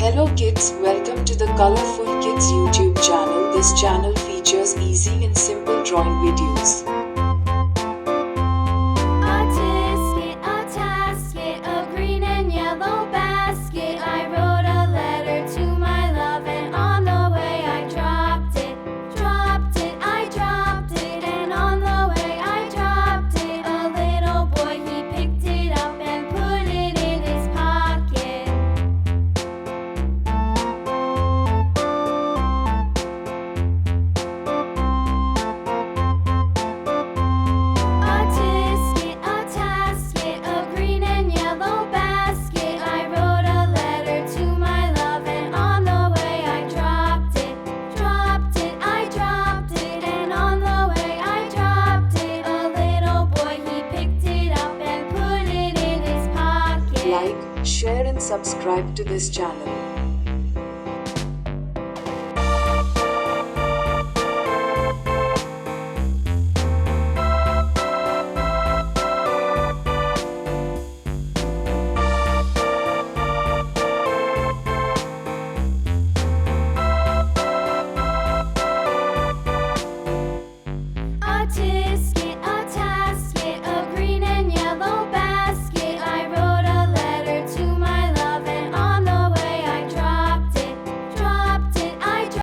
Hello kids, welcome to the Colorful Kids YouTube channel. This channel features easy and simple drawing videos. A tasket, a green and yellow basket. I wrote a letter to my love, and on the way I dropped it. I dropped it, and on the way I dropped it. A little boy, he picked it up and put it in his pocket. A tasket, a green and yellow basket. I wrote a letter to my love, and on the way I dropped it. I dropped it, and on the way I dropped it. A little boy, he picked it up and put it in his pocket. Like, share and subscribe to this channel.